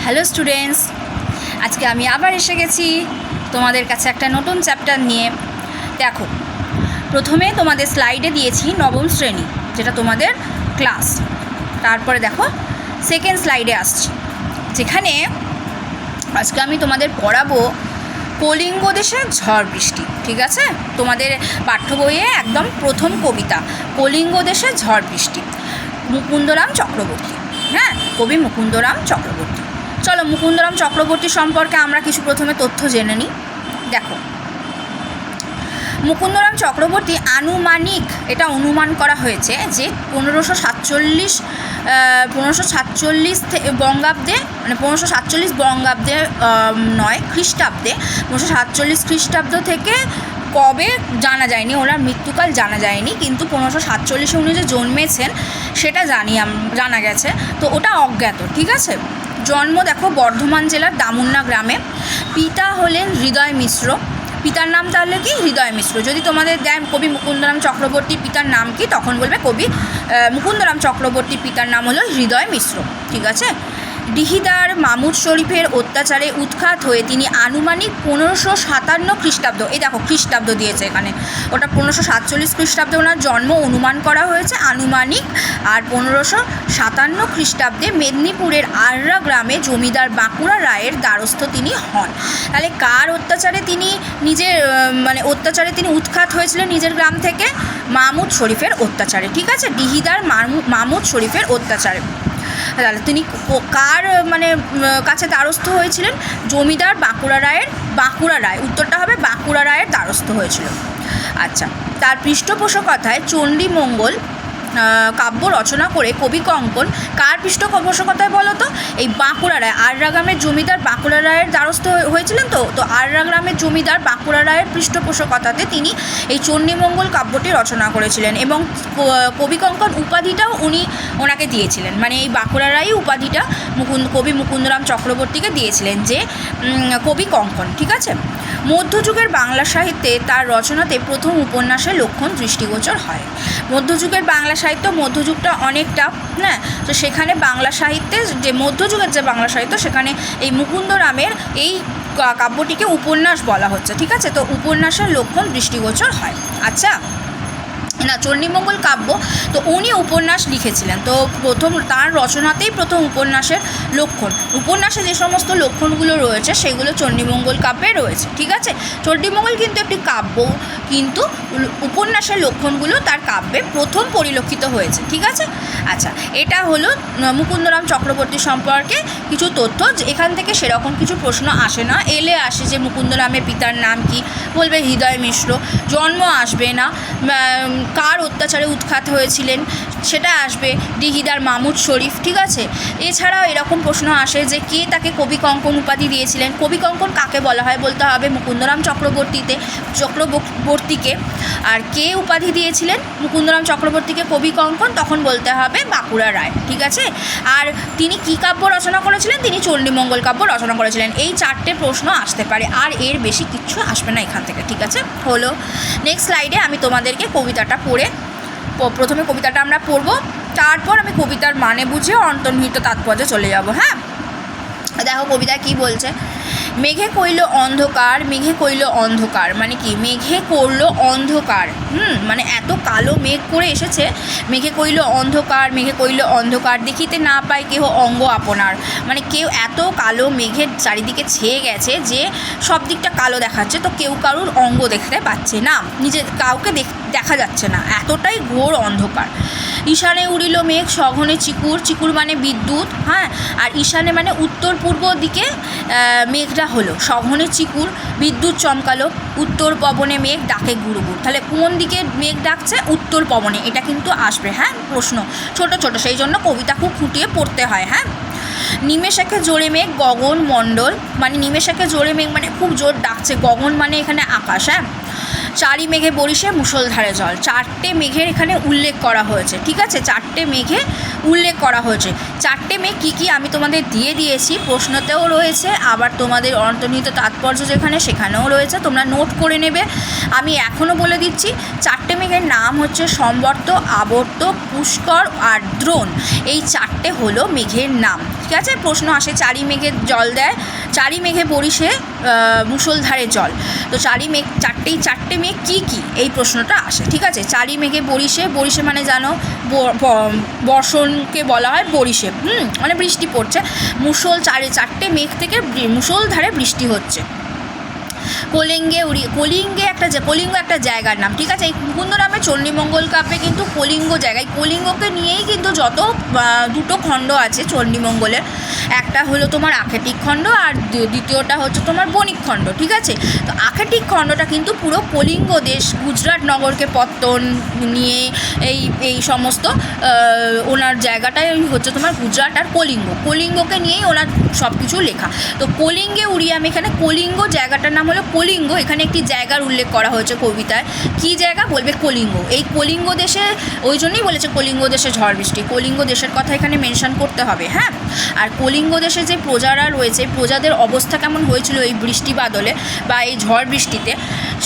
Hello students, আজকে আমি আবার এসে গেছি তোমাদের কাছে একটা নতুন চ্যাপ্টার নিয়ে। দেখো, প্রথমে তোমাদের স্লাইডে দিয়েছি নবম শ্রেণী, যেটা তোমাদের ক্লাস। তারপরে দেখো সেকেন্ড স্লাইডে আসছি, যেখানে আজকে আমি তোমাদের পড়াবো কলিঙ্গ দেশে ঝড় বৃষ্টি। ঠিক আছে, তোমাদের পাঠ্য বইয়ে একদম প্রথম কবিতা কলিঙ্গ দেশে ঝড় বৃষ্টি, মুকুন্দরাম চক্রবর্তী। হ্যাঁ, কবি মুকুন্দরাম চক্রবর্তী। চলো মুকুন্দরাম চক্রবর্তী সম্পর্কে আমরা কিছু প্রথমে তথ্য জেনে নিই। দেখো, মুকুন্দরাম চক্রবর্তী আনুমানিক এটা অনুমান করা হয়েছে যে 1547 বঙ্গাব্দে, মানে 1547 বঙ্গাব্দে নয়, খ্রিস্টাব্দে 1547 খ্রিস্টাব্দ থেকে কবে জানা যায়নি, ওনার মৃত্যুকাল জানা যায়নি, কিন্তু 1547 উনি যে জন্মেছেন সেটা জানা গেছে, তো ওটা অজ্ঞাত। ঠিক আছে, জন্ম দেখো বর্ধমান জেলার দামুন্না গ্রামে। পিতা হলেন হৃদয় মিশ্র। পিতার নাম তাহলে কি? হৃদয় মিশ্র। যদি তোমাদের দেন কবি মুকুন্দরাম চক্রবর্তীর পিতার নাম কি, তখন বলবে কবি মুকুন্দরাম চক্রবর্তীর পিতার নাম হলো হৃদয় মিশ্র। ঠিক আছে, ডিহিদার মামুদ শরীফের অত্যাচারে উৎখাত হয়ে তিনি আনুমানিক 1557 খ্রিস্টাব্দ, এই দেখো খ্রিস্টাব্দ দিয়েছে এখানে, ওটা 1547 খ্রিস্টাব্দে ওনার জন্ম অনুমান করা হয়েছে আনুমানিক। আর 1557 খ্রিস্টাব্দে মেদিনীপুরের আররা গ্রামে জমিদার বাঁকুড়া রায়ের দ্বারস্থ তিনি হন। তাহলে কার অত্যাচারে তিনি অত্যাচারে তিনি উৎখাত হয়েছিলেন নিজের গ্রাম থেকে? মামুদ শরীফের অত্যাচারে। ঠিক আছে, ডিহিদার মামুদ শরীফের অত্যাচারে। তাহলে তিনি কার কাছে দ্বারস্থ হয়েছিলেন? জমিদার বাঁকুড়া রায়, উত্তরটা হবে বাঁকুড়া রায়ের দ্বারস্থ হয়েছিল। আচ্ছা, তার পৃষ্ঠপোষকতায় চণ্ডীমঙ্গল কাব্য রচনা করে কবি কঙ্কন কার পৃষ্ঠপোষকতায় বলো তো? এই বাঁকুড়া রায়, আররা গ্রামের জমিদার বাঁকুড়া রায়ের দ্বারস্থ হয়েছিলেন। তো আররা গ্রামের জমিদার বাঁকুড়া রায়ের পৃষ্ঠপোষকতাতে তিনি এই চণ্ডীমঙ্গল কাব্যটি রচনা করেছিলেন, এবং কবি কঙ্কন উপাধিটাও ওনাকে দিয়েছিলেন, মানে এই বাঁকুড়া রায়ই উপাধিটা কবি মুকুন্দরাম চক্রবর্তীকে দিয়েছিলেন, যে কবি কঙ্কন। ঠিক আছে, মধ্যযুগের বাংলা সাহিত্যে তার রচনাতে প্রথম উপন্যাসের লক্ষণ দৃষ্টিগোচর হয়। মধ্যযুগের বাংলা সাহিত্য, মধ্যযুগটা অনেকটা, হ্যাঁ, তো সেখানে বাংলা সাহিত্যে যে মধ্যযুগের যে বাংলা সাহিত্য, সেখানে এই মুকুন্দরামের এই কাব্যটিকে উপন্যাস বলা হচ্ছে। ঠিক আছে, তো উপন্যাসের লক্ষণ দৃষ্টিগোচর হয়। আচ্ছা, না, চণ্ডীমঙ্গল কাব্য, তো উনি উপন্যাস লিখেছিলেন, তো তার রচনাতেই প্রথম উপন্যাসের লক্ষণ, উপন্যাসে যে সমস্ত লক্ষণগুলো রয়েছে সেগুলো চণ্ডীমঙ্গল কাব্যে রয়েছে। ঠিক আছে, চণ্ডীমঙ্গল কিন্তু একটি কাব্য, কিন্তু উপন্যাসের লক্ষণগুলো তার কাব্যে প্রথম পরিলক্ষিত হয়েছে। ঠিক আছে, আচ্ছা, এটা হলো মুকুন্দরাম চক্রবর্তী সম্পর্কে কিছু তথ্য। এখান থেকে সেরকম কিছু প্রশ্ন আসে না, আসে যে মুকুন্দরামের পিতার নাম কি, বলবে হৃদয় মিশ্র। জন্ম আসবে না, কার অত্যাচারে উৎখাত হয়েছিলেন সেটা আসবে, ডিহিদার মামুদ শরীফ। ঠিক আছে, এছাড়াও এরকম প্রশ্ন আসে যে কে তাকে কবি কঙ্কন উপাধি দিয়েছিলেন। কবি কঙ্কন কাকে বলা হয়? বলতে হবে মুকুন্দরাম চক্রবর্তীকে। আর কে উপাধি দিয়েছিলেন মুকুন্দরাম চক্রবর্তীকে কবি কঙ্কন? তখন বলতে হবে বাঁকুড়া রায়। ঠিক আছে, আর তিনি কী কাব্য রচনা করেছিলেন? তিনি চণ্ডীমঙ্গল কাব্য রচনা করেছিলেন। এই 4টে প্রশ্ন আসতে পারে, আর এর বেশি কিচ্ছু আসবে না এখান থেকে। ঠিক আছে, হলো। নেক্সট স্লাইডে আমি তোমাদেরকে কবিতাটা পড়ে, প্রথমে কবিতাটা আমরা পড়ব, তারপর আমি কবিতার মানে বুঝে অন্তর্নিহিত তাৎপর্যে চলে যাব। হ্যাঁ, দেখো কবিতা কি বলছে। মেঘে কইল অন্ধকার, মেঘে কইল অন্ধকার, মানে কি? মেঘে করলো অন্ধকার, মানে এত কালো মেঘ করে এসেছে। মেঘে কইল অন্ধকার, মেঘে কইল অন্ধকার, দেখিতে না পায় কেহ অঙ্গ আপনার, মানে কেউ এত কালো মেঘের চারিদিকে ছেয়ে গেছে যে সব দিকটা কালো দেখাচ্ছে, তো কেউ কারুর অঙ্গ দেখতে পাচ্ছে না, কাউকে দেখা যাচ্ছে না, এতটাই ঘোর অন্ধকার। ঈশানে উড়িল মেঘ সঘনে চিকুর, চিকুর মানে বিদ্যুৎ, হ্যাঁ, আর ঈশানে মানে উত্তর পূর্ব দিকে মেঘটা হলো, সঘনে চিকুর, বিদ্যুৎ চমকালো, উত্তর পবনে মেঘ ডাকে গুড়গুড়। তাহলে কোন দিকে মেঘ ডাকছে? উত্তর পবনে। এটা কিন্তু আসবে, হ্যাঁ, প্রশ্ন ছোট ছোট, সেই জন্য কবিতা খুব খুঁটিয়ে পড়তে হয়। হ্যাঁ, নিমেষেকে জোরে মেঘ গগন মণ্ডল, মানে নিমেষেকে জোরে মেঘ মানে খুব জোর ডাকছে, গগন মানে এখানে আকাশ। হ্যাঁ, চারি মেঘে বরিশে মুষলধারে জল, 4টে মেঘের এখানে উল্লেখ করা হয়েছে। ঠিক আছে, 4টে মেঘে উল্লেখ করা হয়েছে। 4টে মেঘ কী কী আমি তোমাদের দিয়ে দিয়েছি, প্রশ্নতেও রয়েছে, আবার তোমাদের অন্তর্নিহিত তাৎপর্য যেখানে সেখানেও রয়েছে, তোমরা নোট করে নেবে। আমি এখনও বলে দিচ্ছি, 4টে মেঘের নাম হচ্ছে সম্বর্ত, আবর্ত, পুষ্কর আর দ্রোণ। এই 4টে হলো মেঘের নাম। ঠিক আছে, প্রশ্ন আসে চারি মেঘে জল দেয়, চারি মেঘে বরিশে মুষলধারে জল। তো চারটে মেঘ কী কী, এই প্রশ্নটা আসে। ঠিক আছে, চারি মেঘে বরিশে মানে জানো বর্ষণকে বলা হয় বরিশে, মানে বৃষ্টি পড়ছে। চারটে মেঘ থেকে মুষলধারে বৃষ্টি হচ্ছে। কলিঙ্গ একটা জায়গার নাম। ঠিক আছে, এই মুকুন্দরামের চণ্ডীমঙ্গল কাব্যে কিন্তু কলিঙ্গ জায়গায়, কলিঙ্গকে নিয়েই কিন্তু যত দুটো খণ্ড আছে চণ্ডীমঙ্গলের, একটা হলো তোমার আখেটিক খণ্ড আর দ্বিতীয়টা হচ্ছে তোমার বণিক খণ্ড। ঠিক আছে, তো আখেটিক খণ্ডটা কিন্তু পুরো কলিঙ্গ দেশ, গুজরাট নগরকে পত্তন নিয়ে এই সমস্ত ওনার জায়গাটাই হচ্ছে তোমার গুজরাট আর কলিঙ্গকে নিয়েই ওনার সব কিছু লেখা। তো কলিঙ্গে উড়িয়াম, এখানে কলিঙ্গ জায়গাটার নাম হলো কলিঙ্গ। এখানে একটি জায়গার উল্লেখ করা হয়েছে কবিতায়, কী জায়গা বলবে কলিঙ্গ। এই কলিঙ্গ দেশে ওই জন্যই বলেছে কলিঙ্গ দেশে ঝড় বৃষ্টি, কলিঙ্গ দেশের কথা এখানে মেনশন করতে হবে। হ্যাঁ, আর কলিঙ্গ দেশে যে প্রজারা রয়েছে, প্রজাদের অবস্থা কেমন হয়েছিল এই বৃষ্টি বাদলে বা এই ঝড় বৃষ্টিতে,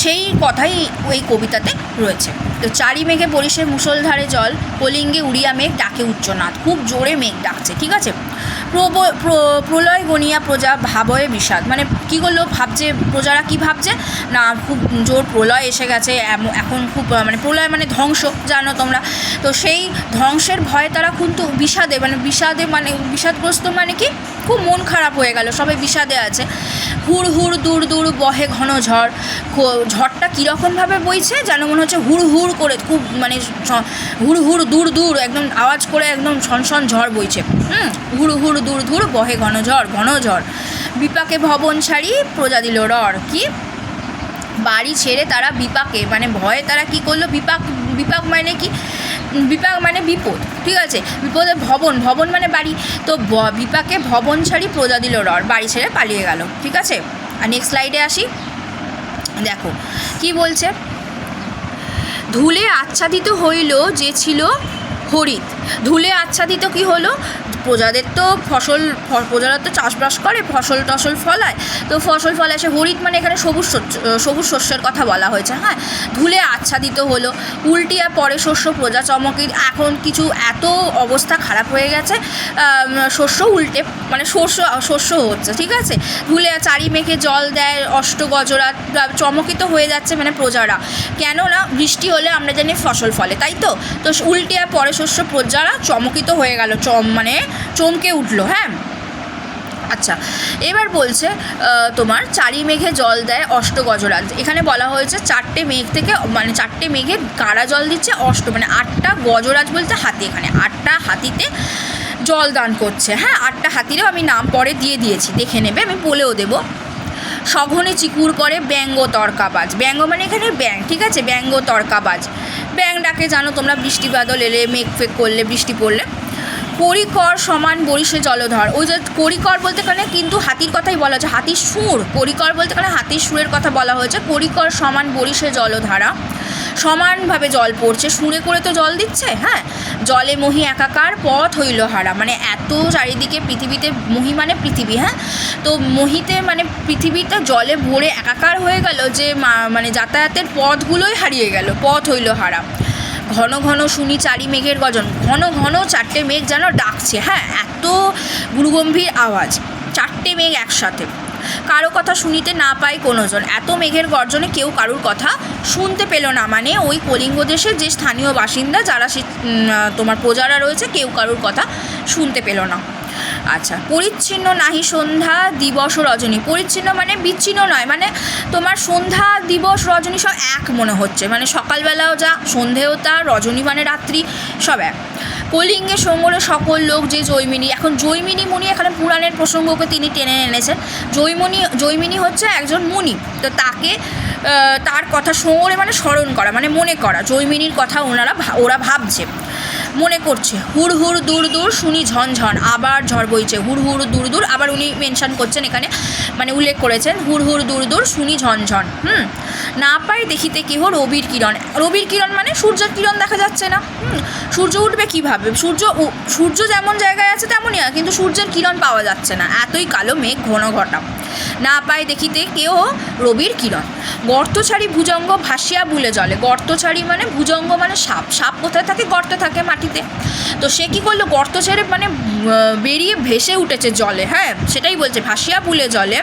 সেই কথাই ওই কবিতাতে রয়েছে। তো চারি মেঘে বরিশে মুষলধারে জল, কলিঙ্গে উড়িয়া মেঘ ডাকে উচ্চনাদ, খুব জোরে মেঘ ডাকছে। ঠিক আছে, প্রলয় গনিয়া প্রজা ভাবয়ে বিষাদ, মানে কী করলো, ভাবছে প্রজারা, কি ভাবছে না খুব জোর প্রলয় এসে গেছে, এখন খুব মানে প্রলয় মানে ধ্বংস, জানো তোমরা। তো সেই ধ্বংসের ভয়ে তারা কিন্তু বিষাদগ্রস্ত, মানে কি খুব মন খারাপ হয়ে গেল, সবাই বিষাদে আছে। হুড় হুড় দূর দূর বহে ঘন ঝড়, ঝড়টা কীরকমভাবে বইছে যেন মনে হচ্ছে হুড় হুড় করে, খুব মানে হুড় হুড় দূর দূর একদম আওয়াজ করে একদম ছনছন ঝড় বইছে। হুড় হুড় দূর দূর বহে ঘন ঝড়। বিপাকে ভবন ছাড়ি প্রজা দিল রড়, কি বাড়ি ছেড়ে তারা বিপাকে মানে ভয়ে তারা কি করলো, বিপাক মানে কি, বিপাক মানে বিপদ। ঠিক আছে, বিপদে ভবন মানে বাড়ি, তো বিপাকে ভবন ছাড়ি প্রজা দিল রড়, বাড়ি ছেড়ে পালিয়ে গেল। ঠিক আছে, আর নেক্সট স্লাইডে আসি, দেখো কি বলছে। ধুলে আচ্ছাদিত হইল যে ছিল হরিত, ধুলে আচ্ছাদিত কি হলো, প্রজাদের তো প্রজারা তো চাষবাস করে, ফসল টসল ফলায়, তো ফসল ফলায় সে হরিত মানে এখানে সবুজ শস্যের কথা বলা হয়েছে। হ্যাঁ, ধুলে আচ্ছাদিত হলো, উল্টিয়া পরে শস্য প্রজা চমকিত, এখন কিছু এত অবস্থা খারাপ হয়ে গেছে, শস্য উল্টে মানে শস্য হচ্ছে। ঠিক আছে, ধুলে চারি মেঘে জল দেয় অষ্ট গজরাত, চমকিত হয়ে যাচ্ছে মানে প্রজারা, কেননা বৃষ্টি হলে আমরা জানি ফসল ফলে, তাই তো উল্টিয়া পরে শস্য প্রজারা চমকিত হয়ে গেল, মানে চমকে উঠলো। হ্যাঁ, আচ্ছা, এবার বলছে তোমার চারি মেঘে জল দেয় অষ্ট গজরাজ, এখানে বলা হয়েছে চারটে মেঘ থেকে মানে চারটে মেঘে কারা জল দিচ্ছে, মানে 8টা গজরাজ বলতে হাতি, এখানে 8টা হাতিতে জল দান করছে। হ্যাঁ, 8টা হাতিরও আমি নাম পরে দিয়ে দিয়েছি, দেখে নেবে, আমি বলেও দেবো। সঘনে চিকুর করে ব্যঙ্গ তর্কাবাজ, ব্যঙ্গ মানে এখানে ব্যাং। ঠিক আছে, ব্যঙ্গ তর্কাবাজ, ব্যাং ডাকে জানো তোমরা, বৃষ্টি বাদল এলে, মেঘ ফেক করলে, বৃষ্টি পড়লে। করিকর সমান বরিশে জলধর, ওই যে করিকর বলতে এখানে কিন্তু হাতির কথাই বলা হয়েছে, হাতির সুর, করিকর বলতে এখানে হাতির সুরের কথা বলা হয়েছে। করিকর সমান বরিশে জলধারা, সমানভাবে জল পড়ছে, সুরে করে তো জল দিচ্ছে। হ্যাঁ, জলে মহি একাকার পথ হইল হারা, মানে এত চারিদিকে পৃথিবীতে, মহি মানে পৃথিবী। হ্যাঁ, তো মহিতে মানে পৃথিবীটা জলে ভরে একাকার হয়ে গেল, যে মানে যাতায়াতের পথগুলোই হারিয়ে গেল, পথ হইল হারা। ঘন ঘন শুনি চারি মেঘের গর্জন, ঘন ঘন চারটে মেঘ যেন ডাকছে। হ্যাঁ, এত গুরুগম্ভীর আওয়াজ, চারটে মেঘ একসাথে, কারো কথা শুনিতে না পায় কোনোজন, এত মেঘের গর্জনে কেউ কারুর কথা শুনতে পেল না, মানে ওই কলিঙ্গ দেশের যে স্থানীয় বাসিন্দা যারা তোমার প্রজারা রয়েছে, কেউ কারুর কথা শুনতে পেল না। আচ্ছা, পরিচ্ছিন্ন নাহি সন্ধ্যা দিবস ও রজনী, পরিচ্ছিন্ন মানে বিচ্ছিন্ন নয়, মানে তোমার সন্ধ্যা দিবস রজনী সব এক মনে হচ্ছে, মানে সকালবেলাও যা, সন্ধেও তা, রজনী মানে রাত্রি, সব এক। কলিঙ্গে সঙ্গরে সকল লোক যে জৈমিনী, এখন জৈমিনী মুনি এখানে পুরাণের প্রসঙ্গকে তিনি টেনে এনেছেন। জৈমিনী হচ্ছে একজন মুনি, তো তাকে তার কথা সঙ্গরে মানে স্মরণ করা, মানে মনে করা, জৈমিনীর কথা ওরা ভাবছে, মনে করছে। হুড় হুড় দূর দূর শুনি ঝনঝন, আবার ঝড় বইছে, হুড় হুড় দূর দূর, আবার উনি মেনশন করছেন এখানে, মানে উল্লেখ করেছেন, হুড় হুড় দূর দূর শুনি ঝনঝন। না পাই দেখিতে কেহ রবির কিরণ মানে সূর্যের কিরণ দেখা যাচ্ছে না। সূর্য উঠবে কীভাবে, সূর্য যেমন জায়গায় আছে তেমনই, কিন্তু সূর্যের কিরণ পাওয়া যাচ্ছে না, এতই কালো মেঘ ঘন ঘটা। না পায় দেখিতে কেহ রবির কিরণ। গর্তছাড়ি ভুজঙ্গ ভাসিয়া বুলে জলে, গর্তছাড়ি মানে ভুজঙ্গ মানে সাপ, কোথায় থাকে, গর্তে থাকে, মাটিতে। তো সে কী করলো, গর্ত ছেড়ে মানে বেরিয়ে ভেসে উঠেছে জলে। হ্যাঁ, সেটাই বলছে, ভাসিয়া পুলে জলে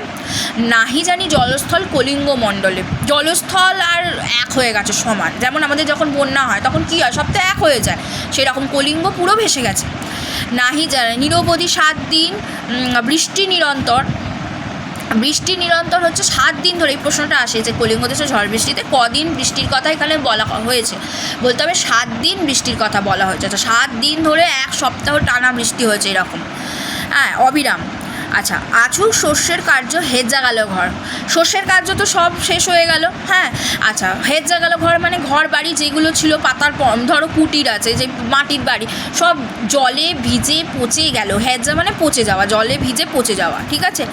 নাহি জানি জলস্থল কলিঙ্গ মণ্ডলে। জলস্থল আর এক হয়ে গেছে সমান, যেমন আমাদের যখন বন্যা হয় তখন কী হয়, সব তো এক হয়ে যায়, সেরকম কলিঙ্গ পুরো ভেসে গেছে। নাহি জানি নিরবধি 7 দিন বৃষ্টি নিরন্তর। বৃষ্টি নিরন্তর হচ্ছে 7 দিন ধরে, এই প্রশ্নটা আসে যে কলিঙ্গ দেশে ঝড় বৃষ্টিতে কদিন বৃষ্টির কথা এখানে বলা হয়েছে, বলতে হবে 7 দিন বৃষ্টির কথা বলা হয়েছে। তো 7 দিন ধরে 1 সপ্তাহ টানা বৃষ্টি হয়েছে এরকম, হ্যাঁ, অবিরাম। আচ্ছা, আছুক শস্যের কার্য হেজ্জা গেল ঘর। শস্যের কার্য তো সব শেষ হয়ে গেল। হ্যাঁ, আচ্ছা, হেজ্জা গেল ঘর মানে ঘর বাড়ি যেগুলো ছিল পাতার, ধরো কুটির আছে যে মাটির বাড়ি, সব জলে ভিজে পচে গেল। হেজ্জা মানে পচে যাওয়া, জলে ভিজে পচে যাওয়া, ঠিক আছে।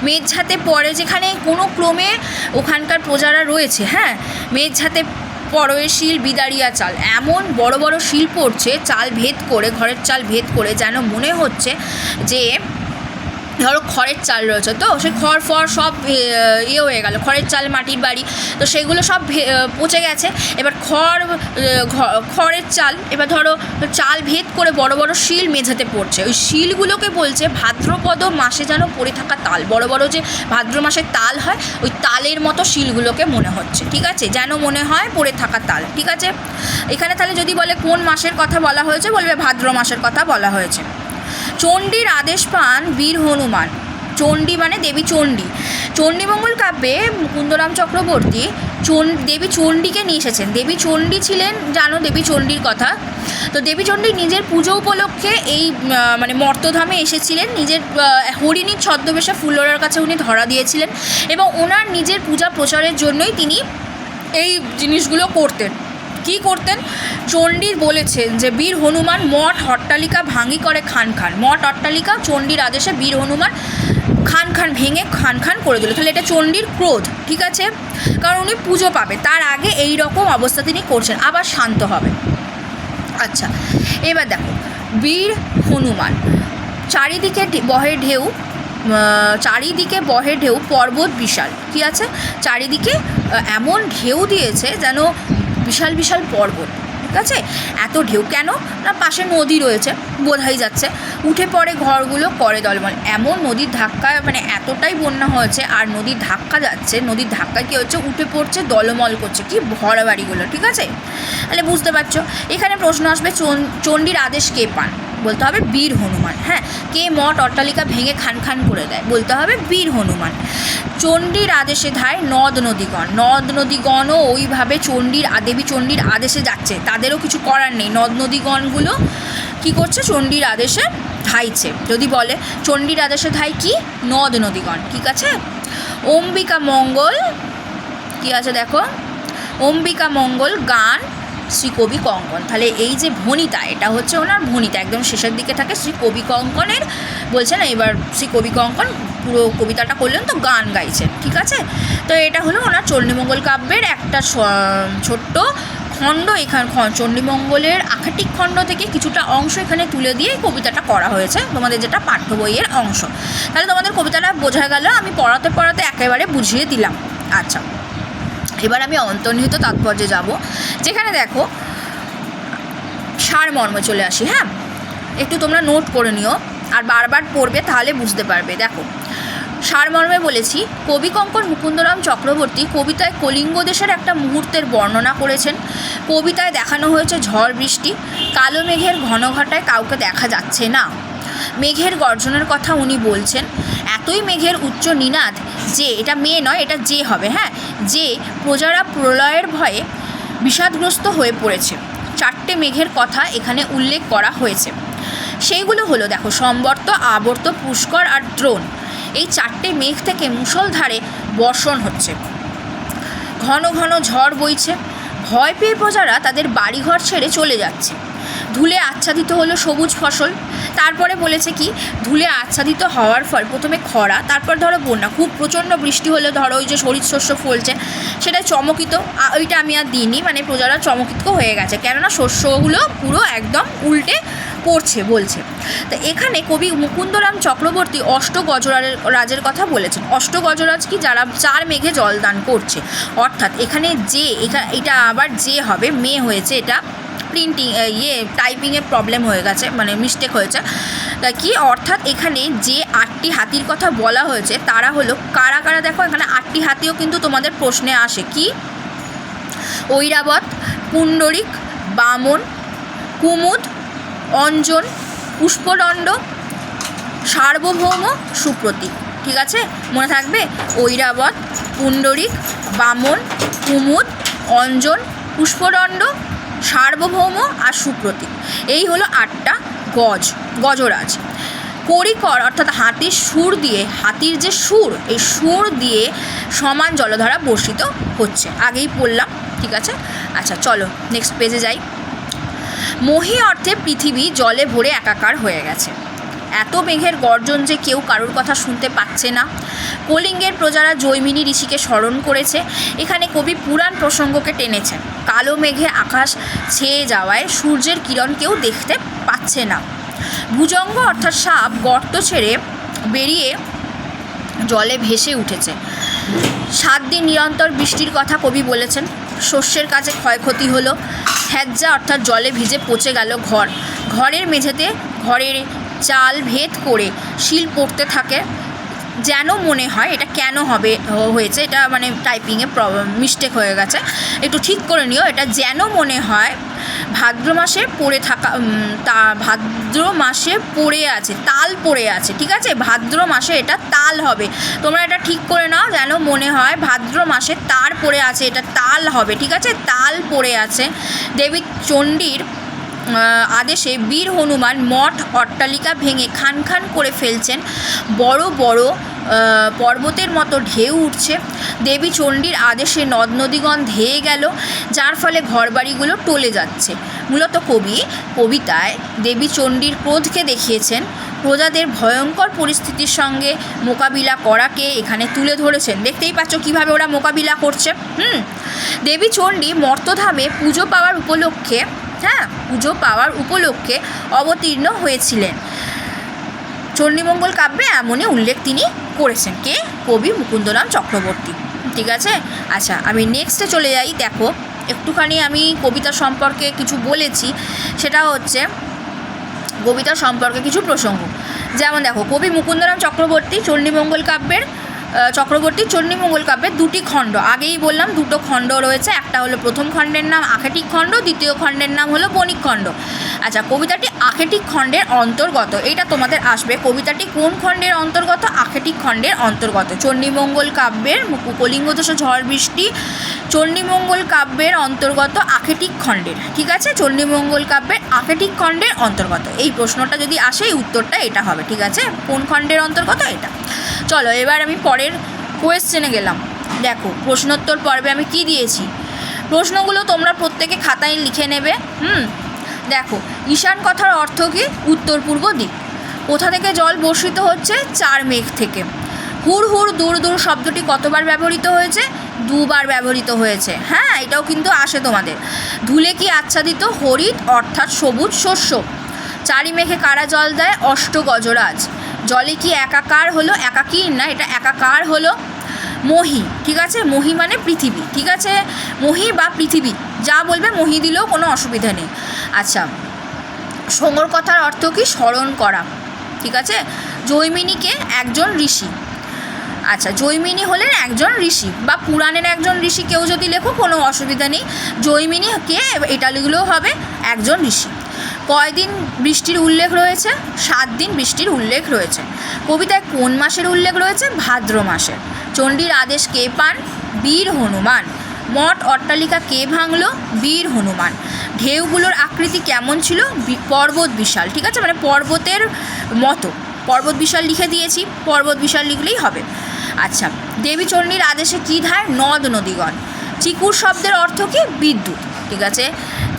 মেঘঝাতে পড়ে, যেখানে কোনো ক্রমে ওখানকার প্রজারা রয়েছে, হ্যাঁ, মেঘঝাতে পড়ে শিল বিদারিয়া চাল। এমন বড় বড় শিল পড়ছে চাল ভেদ করে, ঘরের চাল ভেদ করে, যেন মনে হচ্ছে যে ধরো খড়ের চাল রয়েছে, তো সেই খড় ফড় সব হয়ে গেল, খড়ের চাল মাটির বাড়ি, তো সেগুলো সব পচে গেছে। এবার খড়ের চাল, এবার ধরো চাল ভেদ করে বড় বড় শিল মেঝেতে পড়ছে। ওই শিলগুলোকে বলছে ভাদ্রপদ মাসে যেন পড়ে থাকা তাল, বড় বড় যে ভাদ্র মাসের তাল হয়, ওই তালের মতো শিলগুলোকে মনে হচ্ছে, ঠিক আছে, যেন মনে হয় পড়ে থাকা তাল, ঠিক আছে। এখানে তাহলে যদি বলে কোন মাসের কথা বলা হয়েছে, বলবে ভাদ্র মাসের কথা বলা হয়েছে। চণ্ডীর আদেশ পান বীর হনুমান। চণ্ডী মানে দেবী চণ্ডী। চণ্ডীমঙ্গল কাব্যে মুকুন্দরাম চক্রবর্তী দেবী চণ্ডীকে নিয়ে এসেছেন। দেবী চণ্ডী ছিলেন, জানো দেবী চণ্ডীর কথা, তো দেবী চণ্ডী নিজের পুজো উপলক্ষে এই মানে মর্তধামে এসেছিলেন। নিজের হরিণীর ছদ্মবেশে ফুল্লরার কাছে উনি ধরা দিয়েছিলেন, এবং ওনার নিজের পূজা প্রচারের জন্যই তিনি এই জিনিসগুলো করতেন। কী করতেন, চণ্ডী বলেছেন যে বীর হনুমান মঠ অট্টালিকা ভাঙি করে খান খান। মঠ অট্টালিকা চণ্ডীর আদেশে বীর হনুমান খান খান ভেঙে খান খান করে দিল। তাহলে এটা চণ্ডীর ক্রোধ, ঠিক আছে, কারণ উনি পুজো পাবে, তার আগে এই রকম অবস্থা তিনি করছেন, আবার শান্ত হবে। আচ্ছা, এবার দেখো বীর হনুমান। চারিদিকে বহে ঢেউ, চারিদিকে বহে ঢেউ পর্বত বিশাল। কী আছে, চারিদিকে এমন ঢেউ দিয়েছে যেন বিশাল বিশাল পর্বত, ঠিক আছে। এত ঢেউ কেন না, পাশে নদী রয়েছে, বোঝাই যাচ্ছে। উঠে পড়ে ঘরগুলো করে দলমল। এমন নদীর ধাক্কায় মানে এতটাই বন্যা হয়েছে, আর নদীর ধাক্কা যাচ্ছে, নদীর ধাক্কা কী হচ্ছে, উঠে পড়ছে, দলমল করছে, কি ভরা বাড়িগুলো, ঠিক আছে। তাহলে বুঝতে পারছো, এখানে প্রশ্ন আসবে চণ্ডীর আদেশ কে পান, বলতে হবে বীর হনুমান। হ্যাঁ, কে মঠ অট্টালিকা ভেঙে খান খান করে দেয়, বলতে হবে বীর হনুমান। চণ্ডীর আদেশে ধায় নদ নদীগণ। নদ নদীগণও ওইভাবে দেবী চণ্ডীর আদেশে যাচ্ছে, তাদেরও কিছু করার নেই। নদ নদীগণগুলো কী করছে, চণ্ডীর আদেশে ধাইছে। যদি বলে চণ্ডীর আদেশে ধাই কি, নদ নদীগণ, ঠিক আছে। অম্বিকা মঙ্গল, কী আছে দেখো, অম্বিকা মঙ্গল গান শ্রী কবি কঙ্কন। তাহলে এই যে ভণিতা, এটা হচ্ছে ওনার ভণিতা, একদম শেষের দিকে থাকে শ্রী কবি কঙ্কনের, বলছে না, এবার শ্রী কবি কঙ্কন পুরো কবিতাটা করলেন, তো গান গাইছেন, ঠিক আছে। তো এটা হলো ওনার চণ্ডীমঙ্গল কাব্যের একটা ছোট্ট খণ্ড। এখানে চণ্ডীমঙ্গলের আখ্যাটিক খণ্ড থেকে কিছুটা অংশ এখানে তুলে দিয়ে কবিতাটা করা হয়েছে, তোমাদের যেটা পাঠ্য বইয়ের অংশ। তাহলে তোমাদের কবিতাটা বোঝা গেল, আমি পড়াতে পড়াতে একেবারে বুঝিয়ে দিলাম। আচ্ছা, এবার আমি অন্তর্নিহিত তাৎপর্যে যাব, যেখানে দেখো সারমর্মে চলে আসি। হ্যাঁ, একটু তোমরা নোট করে নিও, আর বারবার পড়বে, তাহলে বুঝতে পারবে। দেখো সারমর্মে বলেছি, কবি কঙ্কন মুকুন্দরাম চক্রবর্তী কবিতায় কলিঙ্গ দেশের একটা মুহূর্তের বর্ণনা করেছেন। কবিতায় দেখানো হয়েছে ঝড় বৃষ্টি, কালো মেঘের ঘন ঘটায় কাউকে দেখা যাচ্ছে না। মেঘের গর্জনের কথা উনি বলছেন। এতই মেঘের উচ্চ নিনাদ যে, এটা মেয়ে নয়, এটা যে হবে, হ্যাঁ, যে প্রজারা প্রলয়ের ভয়ে বিষাদগ্রস্ত হয়ে পড়েছে। 4টে মেঘের কথা এখানে উল্লেখ করা হয়েছে। সেইগুলো হলো, দেখো, সম্বর্ত, আবর্ত, পুষ্কর আর দ্রোণ। এই 4টে মেঘ থেকে মুষলধারে বর্ষণ হচ্ছে, ঘন ঘন ঝড় বইছে। ভয় পেয়ে প্রজারা তাদের বাড়িঘর ছেড়ে চলে যাচ্ছে। ধুলে আচ্ছাদিত হলো সবুজ ফসল। তারপরে বলেছে কি, ধুলে আচ্ছাদিত হওয়ার ফল প্রথমে খরা, তারপর ধরো বন্যা, খুব প্রচণ্ড বৃষ্টি হলে ধরো ওই যে শরীর শস্য ফলছে, সেটা চমকিত। ওইটা আমি আর দিইনি, মানে প্রজারা চমকিত হয়ে গেছে, কেননা শস্যগুলো পুরো একদম উল্টে পড়ছে বলছে। তো এখানে কবি মুকুন্দরাম চক্রবর্তী অষ্টগজরাজের কথা বলেছেন। অষ্টগজরাজ কি, যারা 4 মেঘে জলদান করছে, অর্থাৎ এখানে যে, এটা আবার যে হবে, মেয়ে হয়েছে এটা, প্রিন্টিং টাইপিংয়ে প্রবলেম হয়ে গেছে, মানে মিস্টেক হয়েছে। তা কি অর্থাৎ এখানে যে 8টি হাতির কথা বলা হয়েছে তারা হলো কারা কারা, দেখো এখানে 8টি হাতিও কিন্তু তোমাদের প্রশ্নে আসে। কি? ঐরাবত, পুণ্ডরিক, বামন, কুমুদ, অঞ্জন, পুষ্পদণ্ড, সার্বভৌম, সুপ্রতীক। ঠিক আছে, মনে থাকবে? ঐরাবত, পুণ্ডরিক, বামন, কুমুদ, অঞ্জন, পুষ্পদণ্ড, সার্বভৌম আর সুপ্রতীক। এই হলো 8টা গজরাজ। করিকর অর্থাৎ হাতির সুর দিয়ে, হাতির যে সুর, এই সুর দিয়ে সমান জলধারা বর্ষিত হচ্ছে, আগেই বললাম। ঠিক আছে, আচ্ছা চলো নেক্সট পেজে যাই। মহী অর্থে পৃথিবী জলে ভরে একাকার হয়ে গেছে। এত মেঘের গর্জন যে কেউ কারোর কথা শুনতে পাচ্ছে না। কলিঙ্গের প্রজারা জৈমিনী ঋষিকে স্মরণ করেছে। এখানে কবি পুরাণ প্রসঙ্গকে টেনেছেন। কালো মেঘে আকাশ ছেয়ে যাওয়ায় সূর্যের কিরণ কেউ দেখতে পাচ্ছে না। ভুজঙ্গ অর্থাৎ সাপ গর্ত ছেড়ে বেরিয়ে জলে ভেসে উঠেছে। 7 দিন নিরন্তর বৃষ্টির কথা কবি বলেছেন। শস্যের কাছে ক্ষয়ক্ষতি হলো। হ্যাজ্জা অর্থাৎ জলে ভিজে পচে গেল ঘর। ঘরের মেঝেতে ঘরের চাল ভেদ করে শিল পড়তে থাকে। যেন মনে হয়, এটা কেন হয়েছে, এটা মানে টাইপিংয়ে মিস্টেক হয়ে গেছে, একটু ঠিক করে নিও। এটা যেন মনে হয় ভাদ্র মাসে পড়ে থাকা, ভাদ্র মাসে পড়ে আছে, তাল পড়ে আছে। ঠিক আছে, ভাদ্র মাসে এটা তাল হবে, তোমরা এটা ঠিক করে নাও। যেন মনে হয় ভাদ্র মাসে তার পড়ে আছে, এটা তাল হবে। ঠিক আছে, তাল পড়ে আছে। দেবী চণ্ডীর আদেশে বীর হনুমান মঠ অট্টালিকা ভেঙে খান খান করে ফেলছেন। বড় বড় পর্বতের মতো ঢেউ উঠছে। দেবী চণ্ডীর আদেশে নদ নদীগণ ধেয়ে গেল, যার ফলে ঘরবাড়িগুলো টলে যাচ্ছে। মূলত কবি কবিতায় দেবী চণ্ডীর ক্রোধকে দেখিয়েছেন। প্রজাদের ভয়ঙ্কর পরিস্থিতির সঙ্গে মোকাবিলা করাকে এখানে তুলে ধরেছেন। দেখতেই পাচ্ছ কীভাবে ওরা মোকাবিলা করছে। দেবী চণ্ডী মর্তধামে পুজো পাওয়ার উপলক্ষে অবতীর্ণ হয়েছিলেন। চণ্ডীমঙ্গল কাব্যে এমনই উল্লেখ তিনি করেছেন। কে? কবি মুকুন্দরাম চক্রবর্তী। ঠিক আছে, আচ্ছা আমি নেক্সটে চলে যাই। দেখো একটুখানি আমি কবিতা সম্পর্কে কিছু বলেছি, সেটা হচ্ছে কবিতা সম্পর্কে কিছু প্রসঙ্গ। যেমন দেখো, কবি মুকুন্দরাম চক্রবর্তী চণ্ডীমঙ্গল কাব্যের চণ্ডীমঙ্গল কাব্যের 2টি খণ্ড, আগেই বললাম 2টো খণ্ড রয়েছে। একটা হলো প্রথম খণ্ডের নাম আখেটিক খণ্ড, দ্বিতীয় খণ্ডের নাম হলো বণিক খণ্ড। আচ্ছা, কবিতাটি আখেটিক খণ্ডের অন্তর্গত, এটা তোমাদের আসবে। কবিতাটি কোন খণ্ডের অন্তর্গত? আখেটিক খণ্ডের অন্তর্গত। চণ্ডীমঙ্গল কাব্যের কলিঙ্গদোষ ঝড় বৃষ্টি চণ্ডীমঙ্গল কাব্যের অন্তর্গত আখেটিক খণ্ডের। ঠিক আছে, চণ্ডীমঙ্গল কাব্যের আখেটিক খণ্ডের অন্তর্গত। এই প্রশ্নটা যদি আসে, এই উত্তরটা এটা হবে। ঠিক আছে, কোন খণ্ডের অন্তর্গত? এটা। চলো এবার আমি পরের কোয়েশ্চেনে গেলাম। দেখো প্রশ্নোত্তর পর্বে আমি কি দিয়েছি, প্রশ্নগুলো তোমরা প্রত্যেকে খাতায় লিখে নেবে। দেখো, ঈশান কথার অর্থ কি? উত্তর পূর্ব দিক। কোথা থেকে জল বর্ষিত হচ্ছে? 4 মেঘ থেকে। হুড় হুড় দূর দূর শব্দটি কতবার ব্যবহৃত হয়েছে? 2 বার ব্যবহৃত হয়েছে। হ্যাঁ, এটাও কিন্তু আসে তোমাদের। ধুলে কি আচ্ছাদিত? হরিৎ অর্থাৎ সবুজ শস্য। 4 মেঘে কারা জল দেয়? অষ্টগজরাজ। জলে কি একাকার হলো? একাকী না, এটা একাকার হলো মহী। ঠিক আছে, মহী মানে পৃথিবী। ঠিক আছে, মহী বা পৃথিবী যা বলবে, মহী দিলেও কোনো অসুবিধা নেই। আচ্ছা, সমর কথার অর্থ কি? স্মরণ করা। ঠিক আছে, জৈমিনীকে একজন ঋষি। আচ্ছা, জৈমিনী হলেন একজন ঋষি বা পুরাণের একজন ঋষি, কেউ যদি লেখো কোনো অসুবিধা নেই। জৈমিনী কে? এটা লিখলেও হবে, একজন ঋষি। কয়দিন বৃষ্টির উল্লেখ রয়েছে? 7 দিন বৃষ্টির উল্লেখ রয়েছে। কবিতায় কোন মাসের উল্লেখ রয়েছে? ভাদ্র মাসের। চণ্ডীর আদেশ কে পান? বীর হনুমান। মঠ অট্টালিকা কে ভাঙল? বীর হনুমান। ঢেউগুলোর আকৃতি কেমন ছিল? পর্বত বিশাল। ঠিক আছে, মানে পর্বতের মতো। পর্বত বিশাল লিখে দিয়েছি, পর্বত বিশাল লিখলেই হবে। আচ্ছা, দেবী চণ্ডীর আদেশে কী ধায়? নদ নদীগণ। চিকুর শব্দের অর্থ কি? বিদ্যুৎ। ঠিক আছে,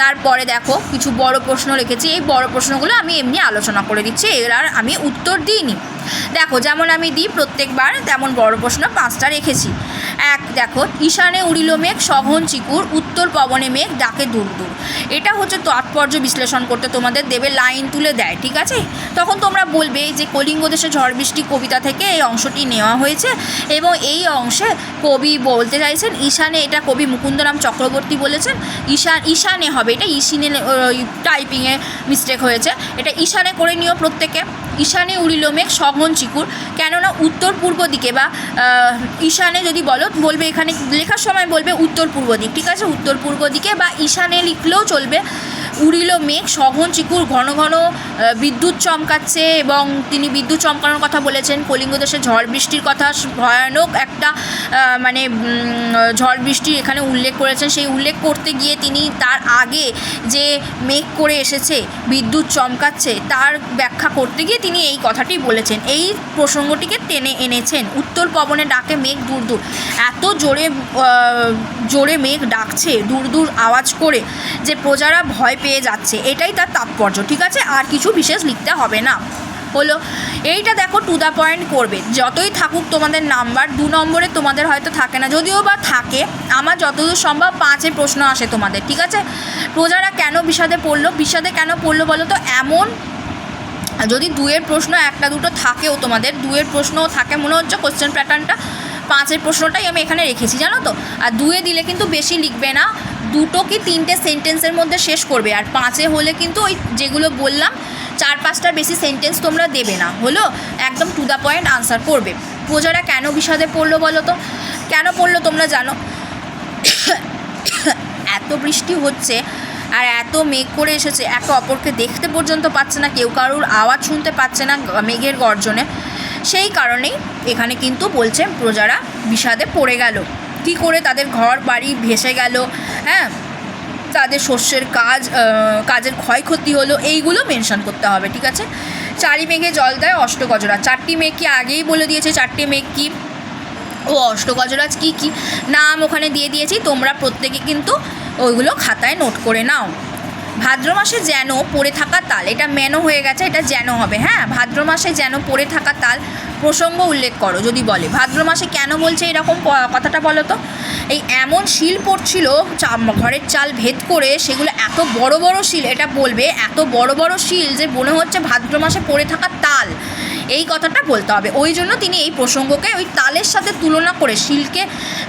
তারপরে দেখো কিছু বড় প্রশ্ন রেখেছি। এই বড় প্রশ্নগুলো আমি এমনি আলোচনা করে দিচ্ছি, এর আর আমি উত্তর দিইনি। দেখো যেমন আমি দিই প্রত্যেকবার তেমন বড় প্রশ্ন 5টা রেখেছি। এক দেখো, ঈশানে উড়িল মেঘ সঘন চিকুর, উত্তর পবনে মেঘ ডাকে দূর দূর। এটা হচ্ছে তাৎপর্য বিশ্লেষণ করতে তোমাদের দেবে, লাইন তুলে দেয়, ঠিক আছে। তখন তোমরা বলবে যে কলিঙ্গ দেশে ঝড় বৃষ্টি কবিতা থেকে এই অংশটি নেওয়া হয়েছে এবং এই অংশে কবি বলতে চাইছেন ঈশানে, এটা কবি মুকুন্দরাম চক্রবর্তী বলেছেন। ঈশানে হবে, এটা ঈশিনে টাইপিংয়ে মিস্টেক হয়েছে, এটা ঈশানে করে নিও প্রত্যেকে। ঈশানে উড়িল মেঘ সঘন চিকুর, কেননা উত্তর পূর্ব দিকে বা ঈশানে যদি বলবে এখানে লেখার সময় বলবে উত্তর পূর্ব দিক, ঠিক আছে, উত্তর পূর্ব দিকে বা ঈশানে লিখলেও চলবে। উড়িল মেঘ সঘন চিকুর, ঘন ঘন বিদ্যুৎ চমকাচ্ছে এবং তিনি বিদ্যুৎ চমকানোর কথা বলেছেন। কলিঙ্গ দেশে ঝড় বৃষ্টির কথা, ভয়ানক একটা মানে ঝড় বৃষ্টির এখানে উল্লেখ করেছেন। সেই উল্লেখ করতে গিয়ে তিনি তার আগে যে মেঘ করে এসেছে, বিদ্যুৎ চমকাচ্ছে, তার ব্যাখ্যা করতে গিয়ে তিনি এই কথাটি বলেছেন, এই প্রসঙ্গটিকে টেনে এনেছেন। উত্তর পবনে ডাকে মেঘ দূর দূর, এত জোরে জোরে মেঘ ডাকছে দূর দূর আওয়াজ করে যে প্রজারা ভয় পেয়ে যাচ্ছে, এটাই তার তাৎপর্য, ঠিক আছে। আর কিছু বিশেষ লিখতে হবে না, হলো। এইটা দেখো টু দ্য পয়েন্ট করবে, যতই থাকুক তোমাদের নাম্বার 2 নম্বরে তোমাদের হয়তো থাকে না, যদিও বা থাকে, আমার যতদূর সম্ভব 5-এ প্রশ্ন আসে তোমাদের, ঠিক আছে। প্রজারা কেন বিষাদে পড়লো, বিষাদে কেন পড়লো বলো তো, এমন যদি 2-এর প্রশ্ন 1-2 থাকেও তোমাদের, 2-এর প্রশ্নও থাকে, মনে হচ্ছে কোশ্চেন প্যাটার্নটা 5-এর প্রশ্নটাই আমি এখানে রেখেছি, জানো তো। আর 2-এ দিলে কিন্তু বেশি লিখবে না, 2 কি 3টে সেন্টেন্সের মধ্যে শেষ করবে। আর 5-এ হলে কিন্তু ওই যেগুলো বললাম 4-5টার বেশি সেন্টেন্স তোমরা দেবে না, হলো। একদম টু দ্য পয়েন্ট আনসার করবে। প্রজারা কেন বিষাদে পড়লো বলো তো, কেন পড়লো তোমরা জানো? এত বৃষ্টি হচ্ছে আর এত মেঘ করে এসেছে, একে অপরকে দেখতে পর্যন্ত পাচ্ছে না, কেউ কারোর আওয়াজ শুনতে পাচ্ছে না মেঘের গর্জনে। সেই কারণেই এখানে কিন্তু বলছে প্রজারা বিষাদে পড়ে গেল, কী করে তাদের ঘর বাড়ি ভেসে গেল, হ্যাঁ, তাদের শস্যের কাজের ক্ষয়ক্ষতি হলো, এইগুলো মেনশন করতে হবে, ঠিক আছে। 4 মেঘে জল দেয় অষ্টগজরা, 4টি মেঘ কি আগেই বলে দিয়েছে, 4টি মেঘ কি ও অষ্টগজরাজ কী কী নাম ওখানে দিয়ে দিয়েছি, তোমরা প্রত্যেকে কিন্তু ওইগুলো খাতায় নোট করে নাও। ভাদ্র মাসে যেন পড়ে থাকা তাল, এটা মেনো হয়ে গেছে, এটা যেন হবে, হ্যাঁ। ভাদ্র মাসে যেন পড়ে থাকা তাল, প্রসঙ্গ উল্লেখ করো যদি বলে। ভাদ্র মাসে কেন বলছে এরকম কথাটা বলো তো? এই এমন শিল পড়ছিল ঘরের চাল ভেদ করে, সেগুলো এত বড় বড় শিল, এটা বলবে এত বড় বড় শিল যে মনে হচ্ছে ভাদ্র মাসে পড়ে থাকা তাল, এই কথাটা বলতে হবে। ওই জন্য তিনি এই প্রসঙ্গকে ওই তালের সাথে তুলনা করে, শিলকে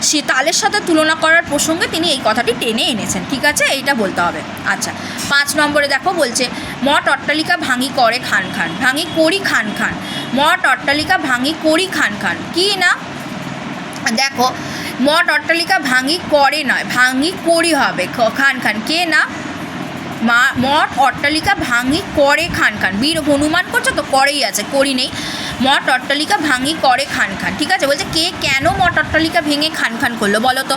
সে তালের সাথে তুলনা করার প্রসঙ্গে তিনি এই কথাটি টেনে এনেছেন, ঠিক আছে, এইটা বলতে হবে। আচ্ছা, 5 নম্বরে দেখো বলছে, মঠ অট্টালিকা ভাঙি করে খান খান, ভাঙি করি খান খান, মঠ অট্টালিকা ভাঙি করি খান খান, কি না দেখো, মঠ অট্টালিকা ভাঙি করে নয়, ভাঙি করি হবে, খান খান কে না, মঠ অট্টালিকা ভাঙি করে খান খান, বীর হনুমান করছে তো করেই আছে, করি নেই, মঠ অট্টালিকা ভাঙি করে খান খান, ঠিক আছে। বলছে কে কেন মঠ অট্টালিকা ভেঙে খান খান করলো বলো তো।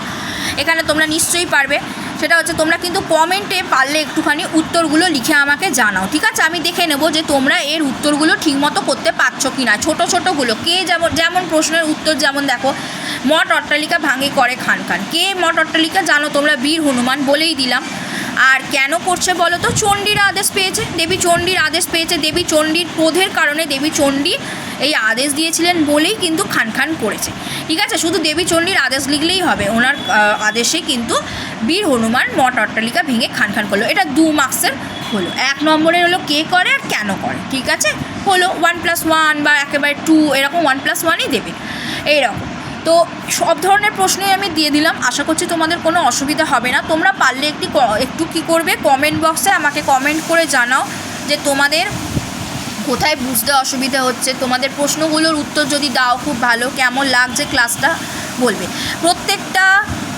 এখানে তোমরা নিশ্চয়ই পারবে, সেটা হচ্ছে তোমরা কিন্তু কমেন্টে পারলে একটুখানি উত্তরগুলো লিখে আমাকে জানাও, ঠিক আছে। আমি দেখে নেব যে তোমরা এর উত্তরগুলো ঠিকমতো করতে পারছো কি না, ছোটো ছোটোগুলো, কে যেমন প্রশ্নের উত্তর, যেমন দেখো মঠ অট্টালিকা ভাঙি করে খান খান, কে মঠ অট্টালিকা জানো তোমরা, বীর হনুমান বলেই দিলাম। আর কেন করছে বলো তো, চণ্ডীর আদেশ পেয়েছে, দেবী চণ্ডীর আদেশ পেয়েছে, দেবী চণ্ডীর ক্রোধের কারণে দেবী চণ্ডী এই আদেশ দিয়েছিলেন বলেই কিন্তু খান খান করেছে, ঠিক আছে। শুধু দেবী চণ্ডীর আদেশ লিখলেই হবে, ওনার আদেশে কিন্তু বীর হনুমান মঠ অট্টালিকা ভেঙে খান খান করলো। এটা 2 মার্কসের হলো। 1 নম্বরের হলো কে করে আর কেন করে, ঠিক আছে, হলো 1+1 বা একেবারে 2 এরকম 1+1ই দেবে, এইরকম। তো সব ধরনের প্রশ্নই আমি দিয়ে দিলাম, আশা করছি তোমাদের কোনো অসুবিধা হবে না। তোমরা পারলে একটু কী করবে, কমেন্ট বক্সে আমাকে কমেন্ট করে জানাও যে তোমাদের কোথায় বুঝতে অসুবিধা হচ্ছে, তোমাদের প্রশ্নগুলোর উত্তর যদি দাও খুব ভালো, কেমন লাগছে ক্লাসটা বলবে। প্রত্যেকটা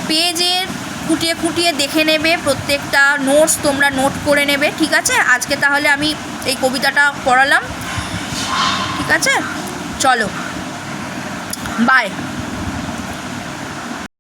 পেজের খুঁটিয়ে খুঁটিয়ে দেখে নেবে, প্রত্যেকটা নোটস তোমরা নোট করে নেবে, ঠিক আছে। আজকে তাহলে আমি এই কবিতাটা পড়ালাম, ঠিক আছে, চলো বাই।